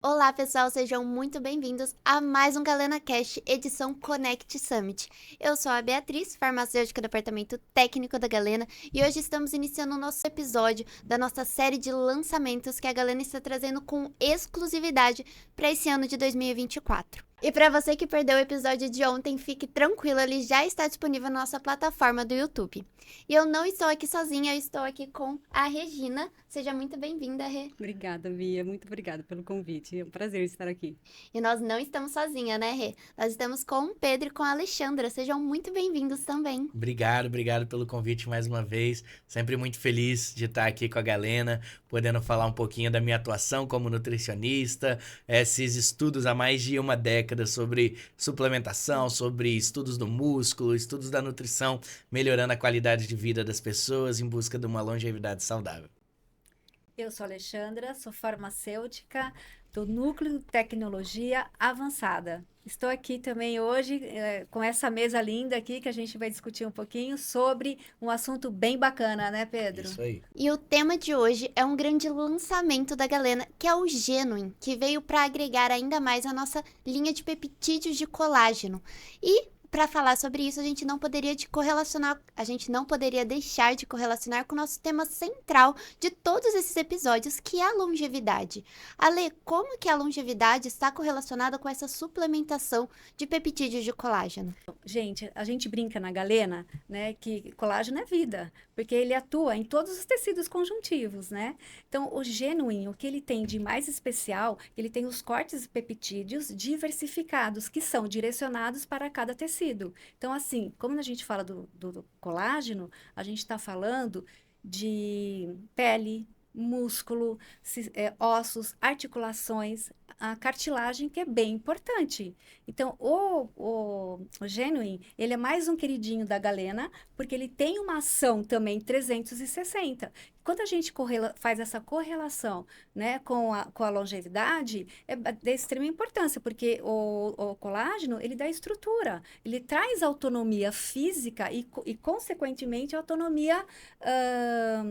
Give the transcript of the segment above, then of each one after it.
Olá, pessoal, sejam muito bem-vindos a mais um Galena Cast, edição Connect Summit. Eu sou a Beatriz, farmacêutica do departamento técnico da Galena, e hoje estamos iniciando o nosso episódio da nossa série de lançamentos que a Galena está trazendo com exclusividade para esse ano de 2024. E para você que perdeu o episódio de ontem, fique tranquilo, ele já está disponível na nossa plataforma do YouTube. E eu não estou aqui sozinha, eu estou aqui com a Regina. Seja muito bem-vinda, Rê. Obrigada, Bia. Muito obrigada pelo convite. É um prazer estar aqui. E nós não estamos sozinhas, né, Rê? Nós estamos com o Pedro e com a Alexandra. Sejam muito bem-vindos também. Obrigado pelo convite mais uma vez. Sempre muito feliz de estar aqui com a Galena, podendo falar um pouquinho da minha atuação como nutricionista, esses estudos há mais de uma década sobre suplementação, sobre estudos do músculo, estudos da nutrição, melhorando a qualidade de vida das pessoas em busca de uma longevidade saudável. Eu sou Alexandra, sou farmacêutica do Núcleo de Tecnologia Avançada. Estou aqui também hoje com essa mesa linda aqui que a gente vai discutir um pouquinho sobre um assunto bem bacana, né, Pedro? Isso aí. E o tema de hoje é um grande lançamento da Galena, que é o Genuine, que veio para agregar ainda mais a nossa linha de peptídeos de colágeno. E para falar sobre isso, a gente não poderia deixar de correlacionar com o nosso tema central de todos esses episódios, que é a longevidade. Ale, como que a longevidade está correlacionada com essa suplementação de peptídeos de colágeno? Gente, a gente brinca na galena, né, que colágeno é vida, porque ele atua em todos os tecidos conjuntivos, né? Então, o genuine, o que ele tem de mais especial, ele tem os cortes peptídeos diversificados, que são direcionados para cada tecido. Então, assim, como a gente fala do colágeno, a gente está falando de pele, músculo, ossos, articulações, a cartilagem, que é bem importante. Então, o Genuine, ele é mais um queridinho da Galena, porque ele tem uma ação também 360. Quando a gente faz essa correlação, né, com a longevidade, é de extrema importância, porque o colágeno, ele dá estrutura, ele traz autonomia física e consequentemente, autonomia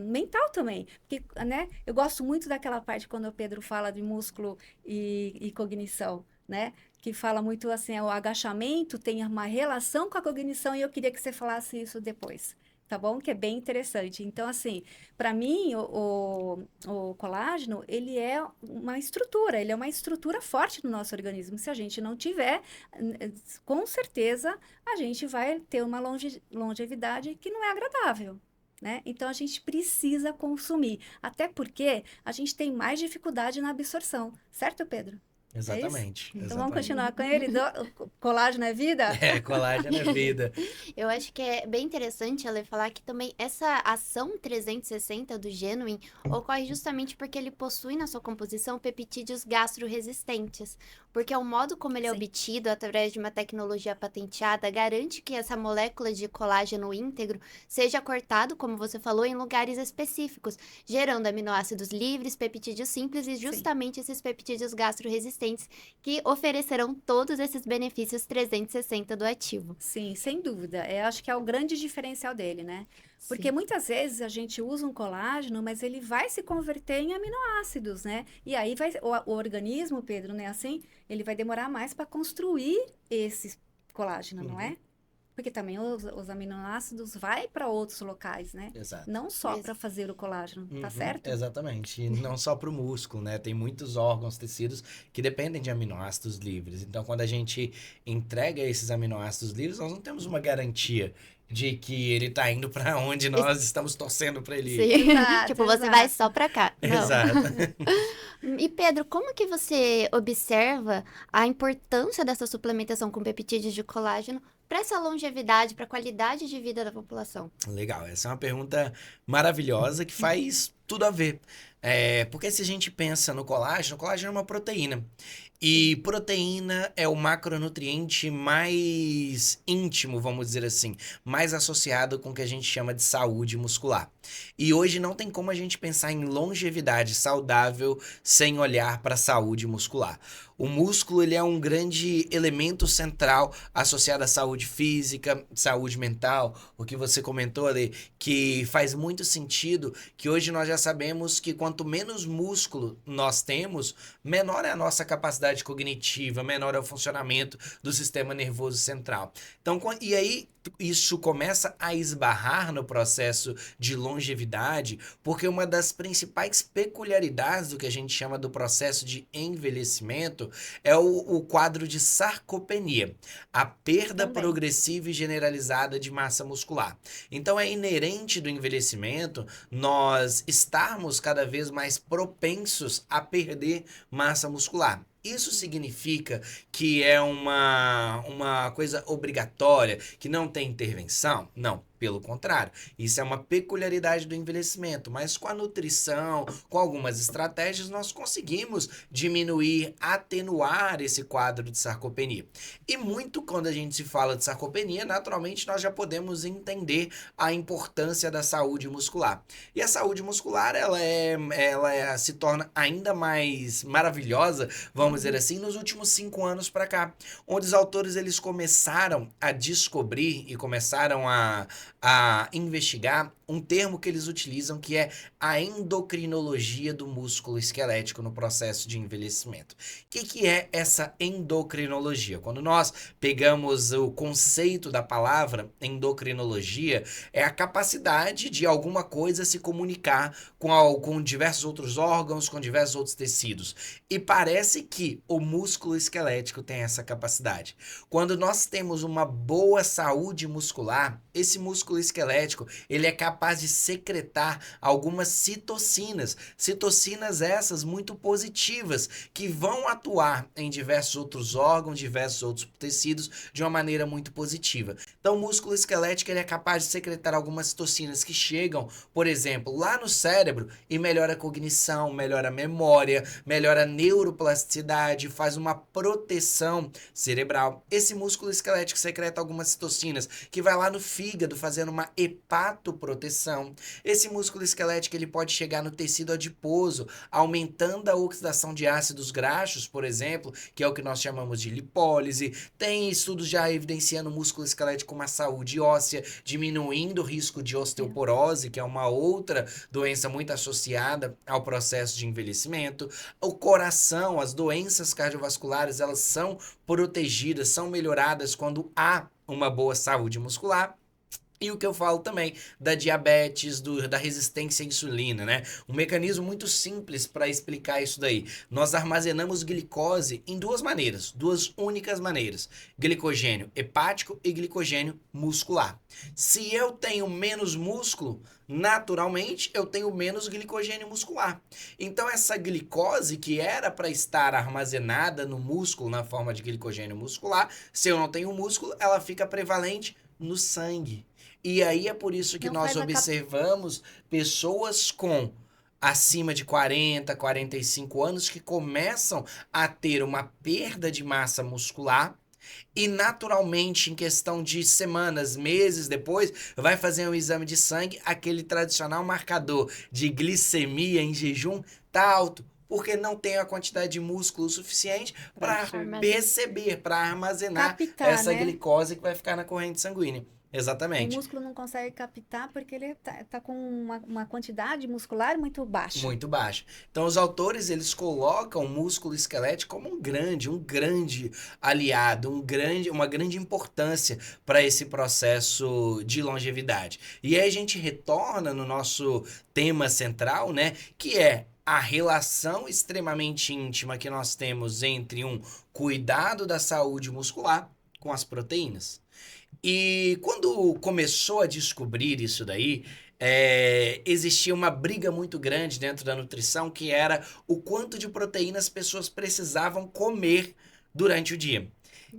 mental também. Porque, né, eu gosto muito daquela parte quando o Pedro fala de músculo e cognição, né? Que fala muito assim, o agachamento tem uma relação com a cognição e eu queria que você falasse isso depois, tá bom? Que é bem interessante. Então, assim, para mim, o colágeno, ele é uma estrutura forte no nosso organismo. Se a gente não tiver, com certeza, a gente vai ter uma longevidade que não é agradável. Né? Então a gente precisa consumir, até porque a gente tem mais dificuldade na absorção, certo, Pedro? É isso? Exatamente, Então vamos exatamente. continuar com ele. Colágeno é vida? Colágeno é vida. Eu acho que é bem interessante ela falar que também essa ação 360 do Genuine ocorre justamente porque ele possui na sua composição peptídeos gastroresistentes, porque o modo como ele é Sim. obtido através de uma tecnologia patenteada garante que essa molécula de colágeno íntegro seja cortado, como você falou, em lugares específicos, gerando aminoácidos livres, peptídeos simples e Sim. justamente esses peptídeos gastroresistentes que oferecerão todos esses benefícios 360 do ativo. Sim, sem dúvida. Acho que é o grande diferencial dele, né? Porque muitas vezes a gente usa um colágeno, mas ele vai se converter em aminoácidos, né? E aí o organismo, Pedro, né? Assim, ele vai demorar mais para construir esse colágeno, não é? Porque também os aminoácidos vai para outros locais, né? Exato. Não só para fazer o colágeno, tá Uhum, certo? exatamente. E não só para o músculo, né? Tem muitos órgãos, tecidos que dependem de aminoácidos livres. Então, quando a gente entrega esses aminoácidos livres, nós não temos uma garantia de que ele está indo para onde nós estamos torcendo para ele ir. Sim. Exato, Tipo, você vai exato. só pra cá. Não. Exato. E Pedro, como que você observa a importância dessa suplementação com peptídeos de colágeno para essa longevidade, para a qualidade de vida da população? Legal, essa é uma pergunta maravilhosa que faz tudo a ver. Porque se a gente pensa no colágeno, o colágeno é uma proteína. E proteína é o macronutriente mais íntimo, vamos dizer assim, mais associado com o que a gente chama de saúde muscular. E hoje não tem como a gente pensar em longevidade saudável sem olhar para a saúde muscular. O músculo, ele é um grande elemento central associado à saúde física, saúde mental, o que você comentou ali, que faz muito sentido, que hoje nós já sabemos que quanto quanto menos músculo nós temos, menor é a nossa capacidade cognitiva, menor é o funcionamento do sistema nervoso central. Então, e aí isso começa a esbarrar no processo de longevidade, porque uma das principais peculiaridades do que a gente chama do processo de envelhecimento é o quadro de sarcopenia, a perda progressiva e generalizada de massa muscular. Então é inerente do envelhecimento nós estarmos cada vez mais propensos a perder massa muscular. Isso significa que é uma coisa obrigatória, que não tem intervenção? Não, pelo contrário. Isso é uma peculiaridade do envelhecimento, mas com a nutrição, com algumas estratégias, nós conseguimos diminuir, atenuar esse quadro de sarcopenia. E muito quando a gente se fala de sarcopenia, naturalmente nós já podemos entender a importância da saúde muscular. E a saúde muscular, se torna ainda mais maravilhosa, vamos dizer assim, nos últimos 5 anos para cá, onde os autores eles começaram a descobrir e começaram a investigar um termo que eles utilizam que é a endocrinologia do músculo esquelético no processo de envelhecimento. O que é essa endocrinologia? Quando nós pegamos o conceito da palavra endocrinologia, é a capacidade de alguma coisa se comunicar com diversos outros órgãos, com diversos outros tecidos. E parece que o músculo esquelético tem essa capacidade. Quando nós temos uma boa saúde muscular, esse músculo esquelético, ele é capaz de secretar algumas citocinas. Citocinas essas muito positivas, que vão atuar em diversos outros órgãos, diversos outros tecidos, de uma maneira muito positiva. Então, o músculo esquelético ele é capaz de secretar algumas citocinas que chegam, por exemplo, lá no cérebro e melhora a cognição, melhora a memória, melhora a neuroplasticidade, faz uma proteção cerebral. Esse músculo esquelético secreta algumas citocinas que vai lá no fígado fazendo uma hepatoproteção. Esse músculo esquelético ele pode chegar no tecido adiposo, aumentando a oxidação de ácidos graxos, por exemplo, que é o que nós chamamos de lipólise. Tem estudos já evidenciando o músculo esquelético com uma saúde óssea, diminuindo o risco de osteoporose, que é uma outra doença muito associada ao processo de envelhecimento. O coração, as doenças cardiovasculares, elas são protegidas, são melhoradas quando há uma boa saúde muscular. E o que eu falo também da diabetes, da resistência à insulina, né? Um mecanismo muito simples para explicar isso daí. Nós armazenamos glicose em duas maneiras, duas únicas maneiras. Glicogênio hepático e glicogênio muscular. Se eu tenho menos músculo, naturalmente eu tenho menos glicogênio muscular. Então essa glicose que era para estar armazenada no músculo na forma de glicogênio muscular, se eu não tenho músculo, ela fica prevalente no sangue. E aí é por isso que nós observamos pessoas com acima de 40, 45 anos que começam a ter uma perda de massa muscular e naturalmente em questão de semanas, meses depois, vai fazer um exame de sangue, aquele tradicional marcador de glicemia em jejum tá alto. Porque não tem a quantidade de músculo suficiente para perceber, para armazenar essa glicose que vai ficar na corrente sanguínea. Exatamente. O músculo não consegue captar porque ele tá com uma quantidade muscular muito baixa. Muito baixa. Então, os autores, eles colocam o músculo esquelético como um grande aliado, uma grande importância para esse processo de longevidade. E aí a gente retorna no nosso tema central, né, que é a relação extremamente íntima que nós temos entre um cuidado da saúde muscular com as proteínas. E quando começou a descobrir isso daí, existia uma briga muito grande dentro da nutrição, que era o quanto de proteína as pessoas precisavam comer durante o dia.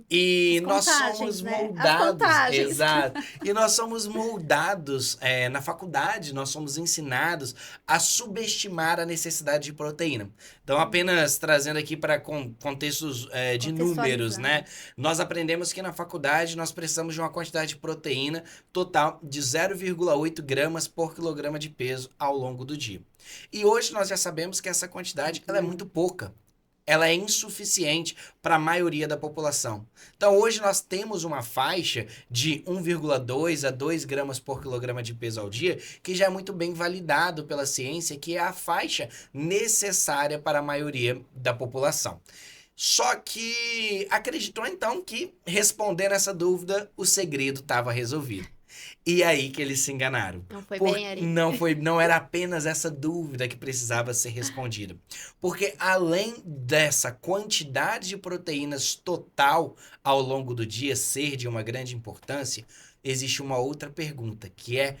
E nós somos moldados, exato. E nós somos moldados na faculdade, nós somos ensinados a subestimar a necessidade de proteína. Então, apenas trazendo aqui para contextos de números, né? Nós aprendemos que na faculdade nós precisamos de uma quantidade de proteína total de 0,8 gramas por quilograma de peso ao longo do dia. E hoje nós já sabemos que essa quantidade ela é muito pouca. ela é insuficiente para a maioria da população. Então, hoje nós temos uma faixa de 1,2 a 2 gramas por quilograma de peso ao dia, que já é muito bem validado pela ciência, que é a faixa necessária para a maioria da população. Só que acreditou então que, respondendo essa dúvida, o segredo estava resolvido. E aí que eles se enganaram. Não foi bem ali. Não era apenas essa dúvida que precisava ser respondida. Porque além dessa quantidade de proteínas total ao longo do dia ser de uma grande importância, existe uma outra pergunta, que é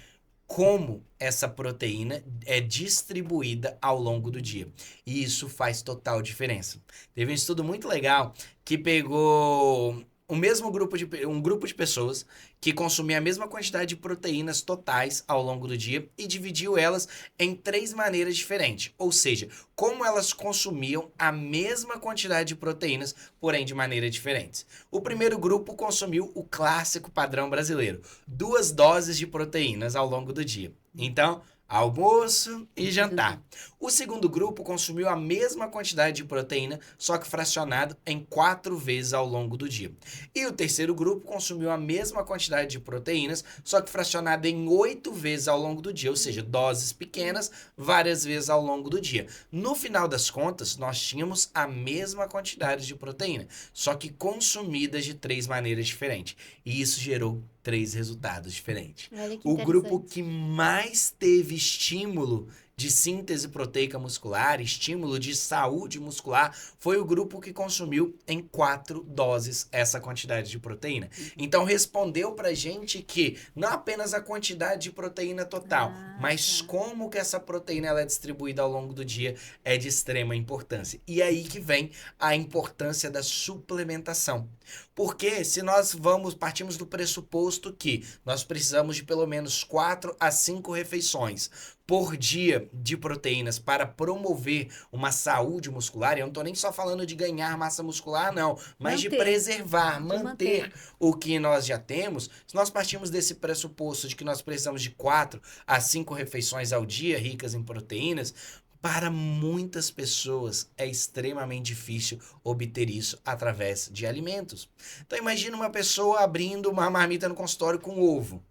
como essa proteína é distribuída ao longo do dia. E isso faz total diferença. Teve um estudo muito legal que pegou um grupo de pessoas que consumia a mesma quantidade de proteínas totais ao longo do dia e dividiu elas em 3 maneiras diferentes. Ou seja, como elas consumiam a mesma quantidade de proteínas, porém de maneiras diferentes. O primeiro grupo consumiu o clássico padrão brasileiro, 2 doses de proteínas ao longo do dia. Então, almoço e jantar. O segundo grupo consumiu a mesma quantidade de proteína, só que fracionado em 4 vezes ao longo do dia. E o terceiro grupo consumiu a mesma quantidade de proteínas, só que fracionado em 8 vezes ao longo do dia, ou seja, doses pequenas, várias vezes ao longo do dia. No final das contas, nós tínhamos a mesma quantidade de proteína, só que consumidas de 3 maneiras diferentes. E isso gerou 3 resultados diferentes. Olha que O grupo interessante. que mais teve estímulo de síntese proteica muscular, estímulo de saúde muscular, foi o grupo que consumiu em 4 doses essa quantidade de proteína. Então, respondeu pra gente que não apenas a quantidade de proteína total, mas como que essa proteína ela é distribuída ao longo do dia é de extrema importância. E aí que vem a importância da suplementação. Porque se nós partimos do pressuposto que nós precisamos de pelo menos 4 a 5 refeições por dia de proteínas para promover uma saúde muscular, eu não estou nem só falando de ganhar massa muscular, não, mas de preservar, manter o que nós já temos. Se nós partimos desse pressuposto de que nós precisamos de 4 a 5 refeições ao dia ricas em proteínas, para muitas pessoas é extremamente difícil obter isso através de alimentos. Então imagina uma pessoa abrindo uma marmita no consultório com ovo.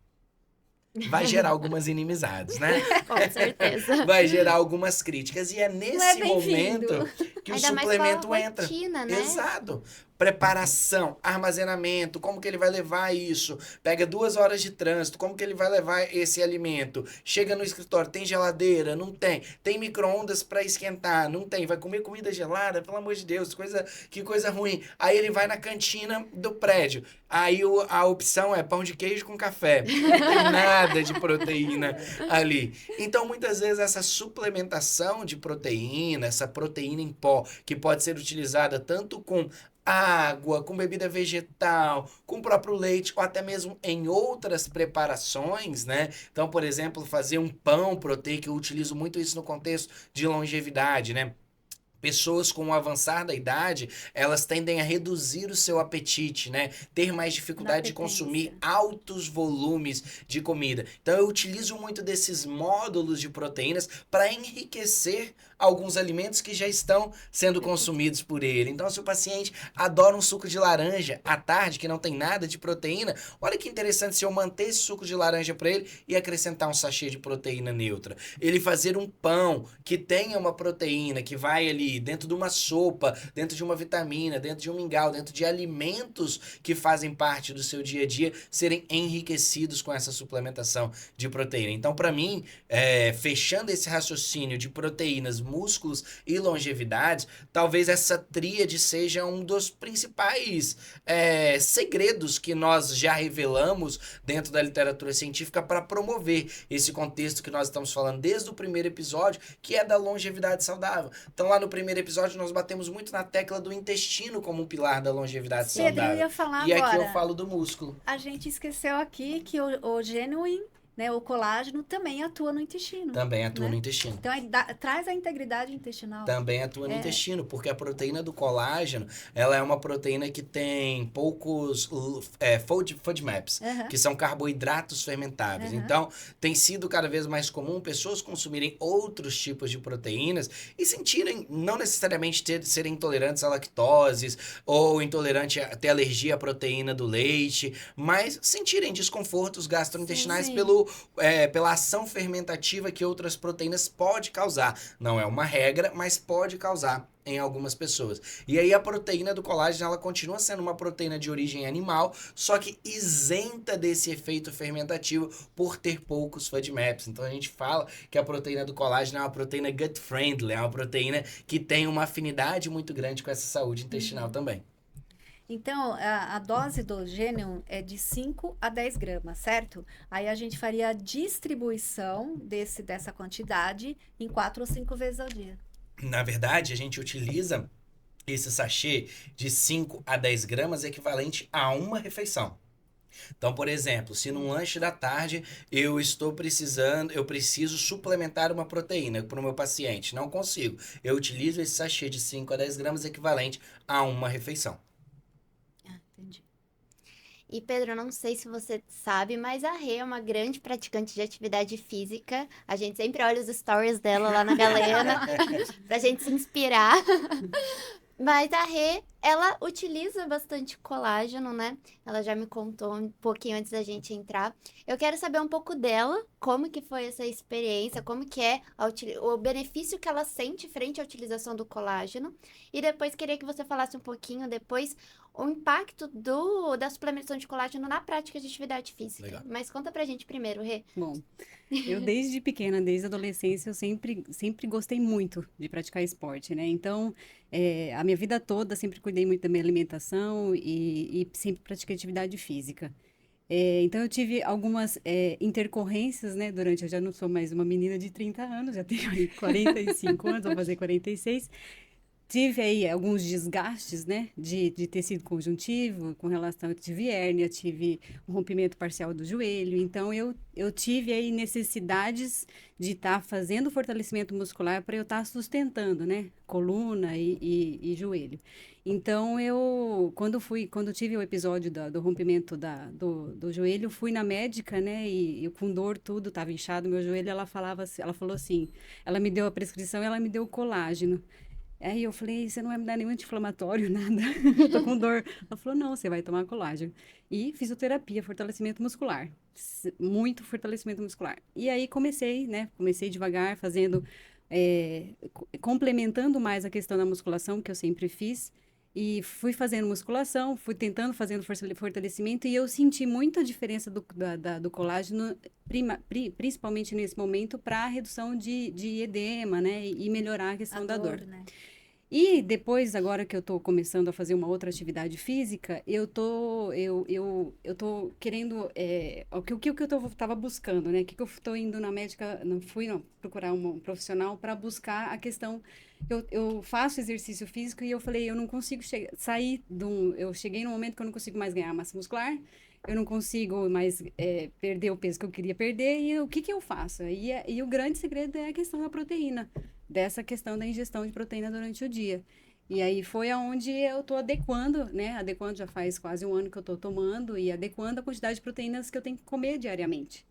Vai gerar algumas inimizades, né? Com certeza. Vai gerar algumas críticas. E é nesse bem-vindo. momento que o Ainda mais suplemento com a entra. rotina, né? Exato. Preparação, armazenamento, como que ele vai levar isso? Pega 2 horas de trânsito, como que ele vai levar esse alimento? Chega no escritório, tem geladeira? Não tem. Tem micro-ondas para esquentar? Não tem. Vai comer comida gelada? Pelo amor de Deus, que coisa ruim. Aí ele vai na cantina do prédio. Aí a opção é pão de queijo com café. Não tem nada de proteína ali. Então, muitas vezes, essa suplementação de proteína, essa proteína em pó, que pode ser utilizada tanto com água, com bebida vegetal, com o próprio leite, ou até mesmo em outras preparações, né? Então, por exemplo, fazer um pão proteico, eu utilizo muito isso no contexto de longevidade, né? Pessoas com o avançar da idade, elas tendem a reduzir o seu apetite, né? Ter mais dificuldade de consumir altos volumes de comida. Então, eu utilizo muito desses módulos de proteínas para enriquecer alguns alimentos que já estão sendo consumidos por ele. Então, se o paciente adora um suco de laranja à tarde, que não tem nada de proteína, olha que interessante se eu manter esse suco de laranja para ele e acrescentar um sachê de proteína neutra. Ele fazer um pão que tenha uma proteína, que vai ali dentro de uma sopa, dentro de uma vitamina, dentro de um mingau, dentro de alimentos que fazem parte do seu dia a dia, serem enriquecidos com essa suplementação de proteína. Então, para mim, fechando esse raciocínio de proteínas, músculos e longevidade, talvez essa tríade seja um dos principais segredos que nós já revelamos dentro da literatura científica para promover esse contexto que nós estamos falando desde o primeiro episódio, que é da longevidade saudável. Então, lá no primeiro episódio, nós batemos muito na tecla do intestino como um pilar da longevidade saudável. Pedro, eu ia falar E agora. aqui eu falo do músculo. A gente esqueceu aqui que o Genuine, né, o colágeno também atua no intestino. Também atua né? no intestino. Então, traz a integridade intestinal. Também atua no intestino, porque a proteína do colágeno, ela é uma proteína que tem poucos FODMAPs, que são carboidratos fermentáveis. Então, tem sido cada vez mais comum pessoas consumirem outros tipos de proteínas e sentirem, não necessariamente serem intolerantes à lactose ou ter alergia à proteína do leite, mas sentirem desconfortos gastrointestinais pela ação fermentativa que outras proteínas pode causar. Não é uma regra, mas pode causar em algumas pessoas. E aí a proteína do colágeno, ela continua sendo uma proteína de origem animal, só que isenta desse efeito fermentativo por ter poucos FODMAPs. Então a gente fala que a proteína do colágeno é uma proteína gut friendly, é uma proteína que tem uma afinidade muito grande com essa saúde intestinal também. Então, a dose do Genium é de 5 a 10 gramas, certo? Aí a gente faria a distribuição dessa quantidade em 4 ou 5 vezes ao dia. Na verdade, a gente utiliza esse sachê de 5 a 10 gramas equivalente a uma refeição. Então, por exemplo, se num lanche da tarde eu preciso suplementar uma proteína para o meu paciente, não consigo. Eu utilizo esse sachê de 5 a 10 gramas equivalente a uma refeição. Entendi. E Pedro, eu não sei se você sabe, mas a Rê é uma grande praticante de atividade física. A gente sempre olha os stories dela lá na Galena pra gente se inspirar. Mas a Rê, ela utiliza bastante colágeno, né? Ela já me contou um pouquinho antes da gente entrar. Eu quero saber um pouco dela, como que foi essa experiência, como que é o benefício que ela sente frente à utilização do colágeno. E depois queria que você falasse um pouquinho depois o impacto da suplementação de colágeno na prática de atividade física. Legal. Mas conta pra gente primeiro, Rê. Bom, eu desde pequena, desde a adolescência, eu sempre gostei muito de praticar esporte, né? Então, a minha vida toda sempre cuidei muito da minha alimentação e sempre pratiquei atividade física. Então, eu tive algumas intercorrências, né? Eu já não sou mais uma menina de 30 anos, já tenho aí 45 anos, vou fazer 46. Tive aí alguns desgastes, né, de tecido conjuntivo, com relação, eu tive hérnia, tive um rompimento parcial do joelho, então eu tive aí necessidades de estar fazendo fortalecimento muscular para eu estar sustentando, né, coluna e joelho. Então, quando tive o episódio do rompimento do joelho, fui na médica, né, e eu com dor tudo, estava inchado meu joelho, ela falou assim, ela me deu a prescrição, ela me deu o colágeno. Aí eu falei, você não vai me dar nenhum anti-inflamatório, nada, eu tô com dor. Ela falou, não, você vai tomar colágeno. E fisioterapia, fortalecimento muscular, muito fortalecimento muscular. E aí comecei devagar, fazendo, complementando mais a questão da musculação, que eu sempre fiz, e fui fazendo musculação, fui tentando fazendo fortalecimento, e eu senti muita diferença do colágeno, principalmente nesse momento, para a redução de edema, né, e melhorar a questão da dor. Né? E depois, agora que eu tô começando a fazer uma outra atividade física, eu tô querendo, o que eu tava buscando, né? Que eu tô indo na médica, fui procurar um profissional para buscar a questão, eu faço exercício físico e eu falei, eu não consigo eu cheguei num momento que eu não consigo mais ganhar massa muscular, eu não consigo mais perder o peso que eu queria perder, e o que eu faço? E o grande segredo é a questão da proteína, dessa questão da ingestão de proteína durante o dia. E aí foi aonde eu tô adequando, né? Adequando já faz quase um ano que eu tô tomando e adequando a quantidade de proteínas que eu tenho que comer diariamente.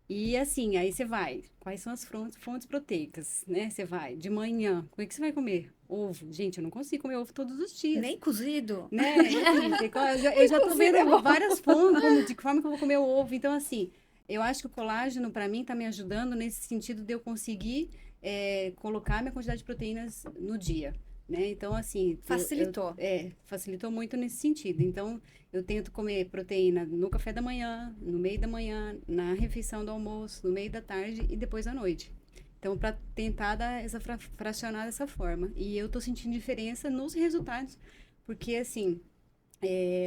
E assim, aí você vai, quais são as fontes proteicas, né? Você vai, de manhã, o que você vai comer? Ovo. Gente, eu não consigo comer ovo todos os dias. Nem cozido. Né? Eu já tô vendo várias fontes de que forma que eu vou comer o ovo. Então, assim, eu acho que o colágeno, para mim, tá me ajudando nesse sentido de eu conseguir colocar minha quantidade de proteínas no dia, né? Então, assim... Facilitou. Facilitou muito nesse sentido. Então, eu tento comer proteína no café da manhã, no meio da manhã, na refeição do almoço, no meio da tarde e depois à noite. Então, para tentar fracionar dessa forma. E eu tô sentindo diferença nos resultados, porque, assim...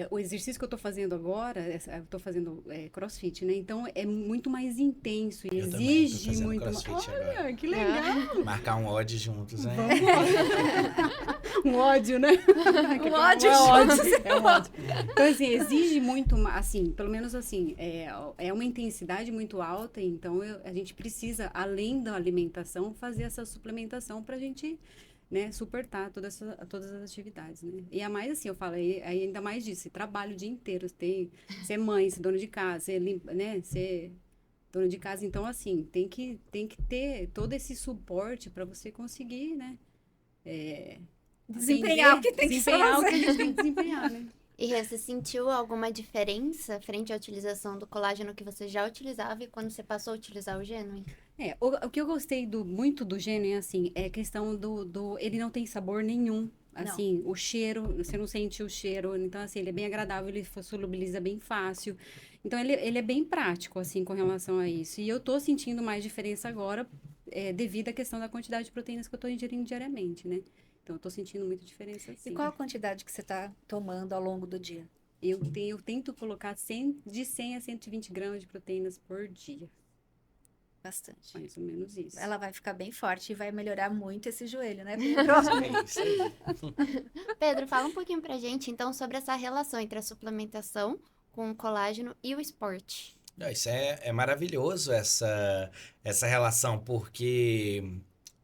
O exercício que eu tô fazendo agora, eu tô fazendo CrossFit, né? Então é muito mais intenso e Eu também tô exige fazendo muito CrossFit agora. Olha, que legal! Marcar um odd juntos, hein? Vamos um ódio, né? Um ódio é ódio, juntos. é um ódio. Então, assim, exige muito, assim, pelo menos assim, é uma intensidade muito alta, então a gente precisa, além da alimentação, fazer essa suplementação pra gente, né, suportar todas as atividades, né? E a mais, assim, eu falo, ainda mais disso, você trabalha o dia inteiro, ser mãe, ser dona de casa, ser limpa, né, ser dona de casa, então, assim, tem que ter todo esse suporte para você conseguir, né, Desempenhar o que tem que desempenhar o que a fazer. gente tem que desempenhar, né? E você sentiu alguma diferença frente à utilização do colágeno que você já utilizava e quando você passou a utilizar o Genuine? O que eu gostei muito do Gênio é assim, é a questão ele não tem sabor nenhum. Assim, o cheiro, você não sente o cheiro, então assim, ele é bem agradável, ele solubiliza bem fácil. Então ele é bem prático, assim, com relação a isso. E eu tô sentindo mais diferença agora, devido à questão da quantidade de proteínas que eu tô ingerindo diariamente, né? Então eu tô sentindo muita diferença, E sim. qual a quantidade que você está tomando ao longo do dia? Eu tento colocar de 100 a 120 gramas de proteínas por dia. Bastante. Mais ou menos isso. Ela vai ficar bem forte e vai melhorar muito esse joelho, né? É isso aí. Pedro, fala um pouquinho pra gente, então, sobre essa relação entre a suplementação com o colágeno e o esporte. Não, isso é maravilhoso, essa relação, porque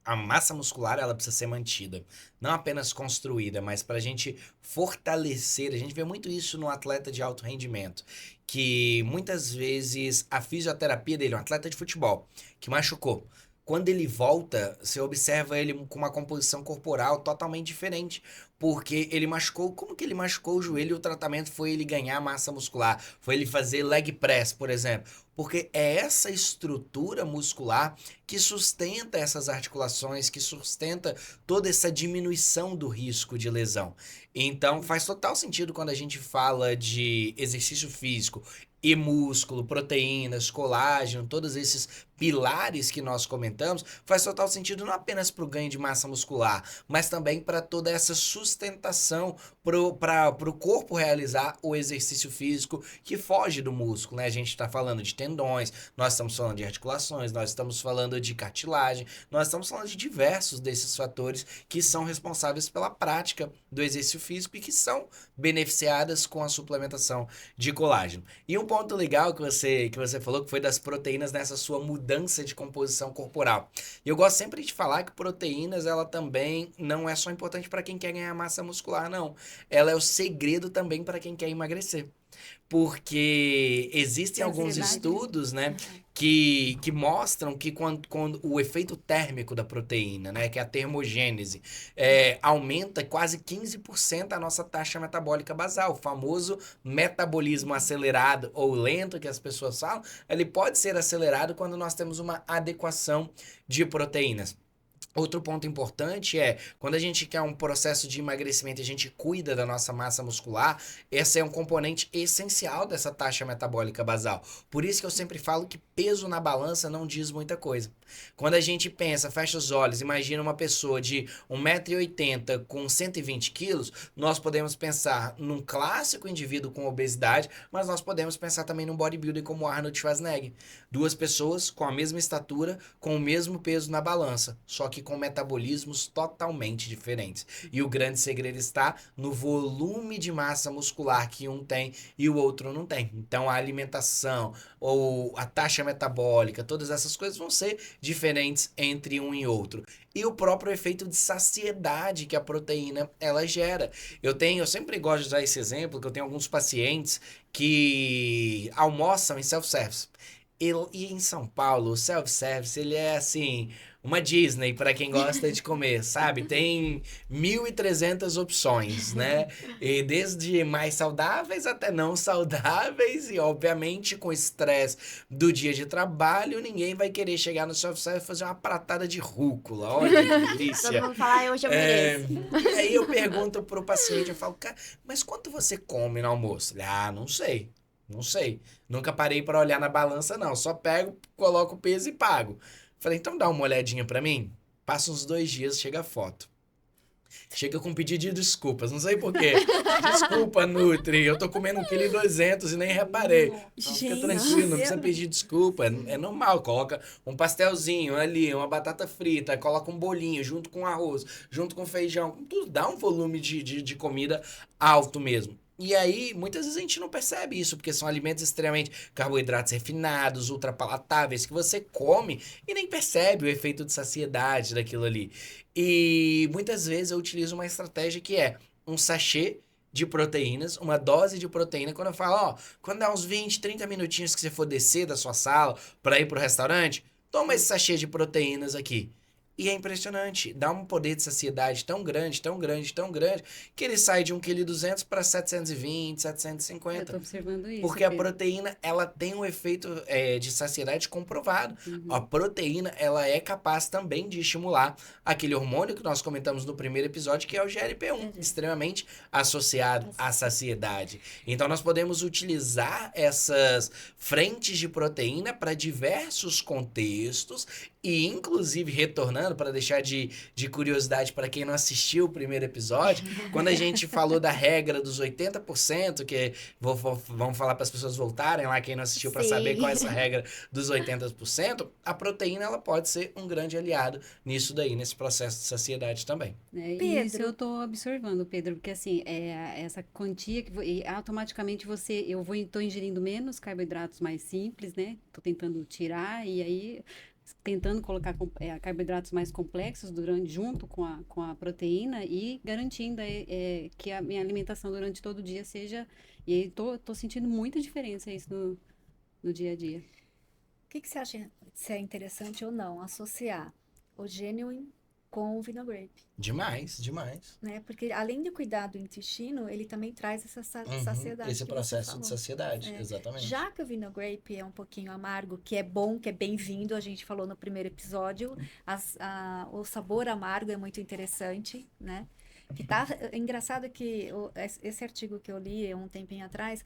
a massa muscular ela precisa ser mantida, não apenas construída, mas para a gente fortalecer. A gente vê muito isso no atleta de alto rendimento, que muitas vezes a fisioterapia dele, um atleta de futebol, que machucou. Quando ele volta, você observa ele com uma composição corporal totalmente diferente, porque ele machucou. Como que ele machucou o joelho e o tratamento foi ele ganhar massa muscular? Foi ele fazer leg press, por exemplo. Porque é essa estrutura muscular que sustenta essas articulações, que sustenta toda essa diminuição do risco de lesão. Então, faz total sentido quando a gente fala de exercício físico e músculo, proteínas, colágeno, todos esses pilares que nós comentamos, faz total sentido não apenas para o ganho de massa muscular, mas também para toda essa sustentação para o corpo realizar o exercício físico que foge do músculo, né? A gente está falando de tendões, nós estamos falando de articulações, nós estamos falando de cartilagem, nós estamos falando de diversos desses fatores que são responsáveis pela prática do exercício físico e que são beneficiadas com a suplementação de colágeno. E um ponto legal que você falou que foi das proteínas nessa sua mudança de composição corporal. E eu gosto sempre de falar que proteínas, ela também não é só importante para quem quer ganhar massa muscular, não. Ela é o segredo também para quem quer emagrecer. Porque existem alguns Ansiedade. estudos, né, que mostram que quando o efeito térmico da proteína, né, que é a termogênese, aumenta quase 15% a nossa taxa metabólica basal, o famoso metabolismo acelerado ou lento que as pessoas falam, ele pode ser acelerado quando nós temos uma adequação de proteínas. Outro ponto importante é, quando a gente quer um processo de emagrecimento e a gente cuida da nossa massa muscular, esse é um componente essencial dessa taxa metabólica basal. Por isso que eu sempre falo que peso na balança não diz muita coisa. Quando a gente pensa, fecha os olhos, imagina uma pessoa de 1,80 m com 120 quilos, nós podemos pensar num clássico indivíduo com obesidade, mas nós podemos pensar também num bodybuilder como Arnold Schwarzenegger. Duas pessoas com a mesma estatura, com o mesmo peso na balança, só que com metabolismos totalmente diferentes. E o grande segredo está no volume de massa muscular que um tem e o outro não tem. Então a alimentação ou a taxa metabólica, todas essas coisas vão ser diferentes entre um e outro. E o próprio efeito de saciedade que a proteína ela gera. Eu sempre gosto de usar esse exemplo, que eu tenho alguns pacientes que almoçam em self-service. E em São Paulo, o self-service, ele é assim, uma Disney para quem gosta de comer, sabe? Tem 1.300 opções, né? E desde mais saudáveis até não saudáveis e, obviamente, com estresse do dia de trabalho, ninguém vai querer chegar no self-service e fazer uma pratada de rúcula. Olha que delícia. Todo mundo fala, hoje eu mereço. E aí eu pergunto pro paciente, eu falo, cara, mas quanto você come no almoço? Ele, não sei. Não sei. Nunca parei para olhar na balança, não. Só pego, coloco o peso e pago. Falei, então dá uma olhadinha para mim. Passa uns 2 dias, chega a foto. chega com pedido de desculpas, não sei por quê. Desculpa, Nutri, eu tô comendo 1,2 kg e nem reparei. Então, fica Gente, tranquilo, não precisa pedir desculpa, é normal. Coloca um pastelzinho ali, uma batata frita, coloca um bolinho junto com arroz, junto com feijão, tudo dá um volume de comida alto mesmo. E aí, muitas vezes a gente não percebe isso, porque são alimentos extremamente carboidratos refinados, ultrapalatáveis, que você come e nem percebe o efeito de saciedade daquilo ali. E muitas vezes eu utilizo uma estratégia que é um sachê de proteínas, uma dose de proteína. Quando eu falo, ó, quando dá uns 20, 30 minutinhos que você for descer da sua sala para ir pro restaurante, toma esse sachê de proteínas aqui. E é impressionante, dá um poder de saciedade tão grande, tão grande, tão grande, que ele sai de 1,2 kg para 720, Eu 750. tô observando isso. Porque a Pedro. proteína, ela tem um efeito de saciedade comprovado. A proteína, ela é capaz também de estimular aquele hormônio que nós comentamos no primeiro episódio, que é o GLP-1, extremamente associado à saciedade. Então, nós podemos utilizar essas frentes de proteína para diversos contextos e, inclusive, retornando, para deixar de curiosidade para quem não assistiu o primeiro episódio, quando a gente falou da regra dos 80%, que vamos falar para as pessoas voltarem lá, quem não assistiu, para Sim. saber qual é essa regra dos 80%, a proteína ela pode ser um grande aliado nisso daí, nesse processo de saciedade também. E Pedro. isso eu tô observando, Pedro, porque assim, essa quantia que e automaticamente tô ingerindo menos carboidratos mais simples, né? Tô tentando tirar e aí tentando colocar carboidratos mais complexos junto com a proteína e garantindo que a minha alimentação durante todo o dia seja. E aí tô sentindo muita diferença isso no dia a dia. O que você acha se é interessante ou não associar o Genuine com o Vinogrape, Demais, demais. né? Porque além de cuidar do intestino, ele também traz essa saciedade Esse que você processo de falou. saciedade, É. exatamente. Já que o Vinogrape é um pouquinho amargo, que é bom, que é bem-vindo, a gente falou no primeiro episódio, o sabor amargo é muito interessante, né? É engraçado que esse artigo que eu li um tempinho atrás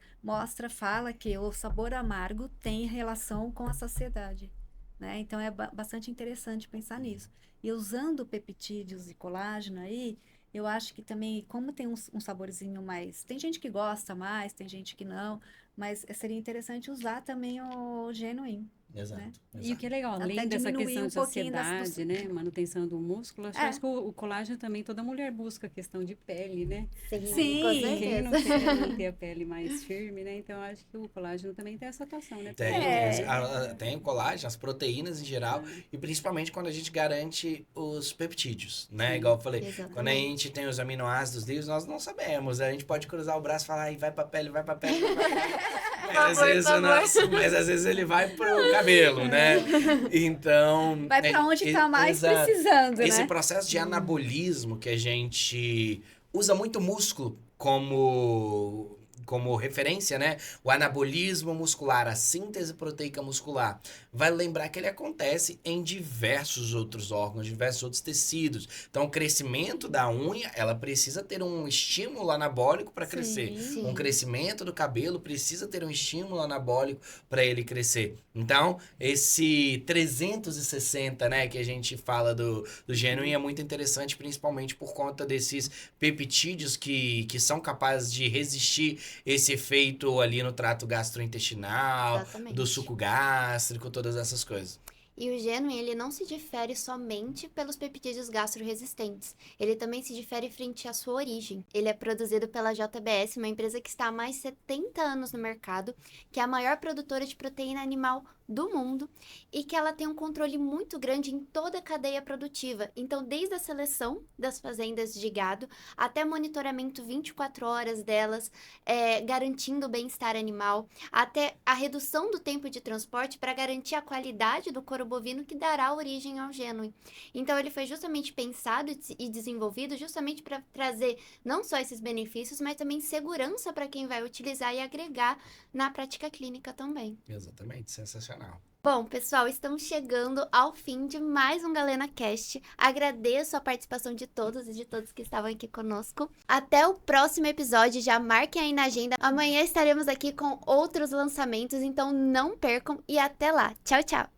fala que o sabor amargo tem relação com a saciedade, né? Então é bastante interessante pensar nisso. E usando peptídeos e colágeno aí, eu acho que também, como tem um saborzinho mais. Tem gente que gosta mais, tem gente que não, mas seria interessante usar também o Genuine. Exato. né? E o que é legal, Até além dessa diminuir questão um de pouquinho saciedade, né, manutenção do músculo, É. acho que o colágeno também, toda mulher busca a questão de pele, né? Sim, Sim. com Quem não certeza. quer manter a pele mais firme, né? Então, acho que o colágeno também tem essa atuação, né? Tem, É. tem o colágeno, as proteínas em geral, e principalmente quando a gente garante os peptídeos, né? Sim. Igual eu falei, Exatamente. quando a gente tem os aminoácidos livres, nós não sabemos. A gente pode cruzar o braço e falar, ai, vai pra pele, vai pra pele, vai pra pele. Mas, às vezes, mas às vezes ele vai pro cabelo, né? Então... Vai pra onde tá mais exato. precisando, Esse né? processo de anabolismo que a gente usa muito músculo como referência, né? O anabolismo muscular, a síntese proteica muscular. Vai lembrar que ele acontece em diversos outros órgãos, diversos outros tecidos. Então, o crescimento da unha, ela precisa ter um estímulo anabólico para crescer. Sim. Um crescimento do cabelo precisa ter um estímulo anabólico para ele crescer. Então, esse 360, né, que a gente fala do Genuine é muito interessante, principalmente por conta desses peptídeos que são capazes de resistir esse efeito ali no trato gastrointestinal, Exatamente. do suco gástrico, todas essas coisas. E o Genuine, ele não se difere somente pelos peptídeos gastroresistentes. Ele também se difere frente à sua origem. Ele é produzido pela JBS, uma empresa que está há mais de 70 anos no mercado, que é a maior produtora de proteína animal do mundo e que ela tem um controle muito grande em toda a cadeia produtiva. Então, desde a seleção das fazendas de gado até monitoramento 24 horas delas, garantindo o bem-estar animal, até a redução do tempo de transporte para garantir a qualidade do couro bovino que dará origem ao Genuine. Então, ele foi justamente pensado e desenvolvido justamente para trazer não só esses benefícios, mas também segurança para quem vai utilizar e agregar na prática clínica também. Exatamente, sensacional. Bom, pessoal, estamos chegando ao fim de mais um Galena Cast. Agradeço a participação de todos e de todos que estavam aqui conosco. Até o próximo episódio, já marquem aí na agenda. Amanhã estaremos aqui com outros lançamentos, então não percam e até lá. Tchau, tchau!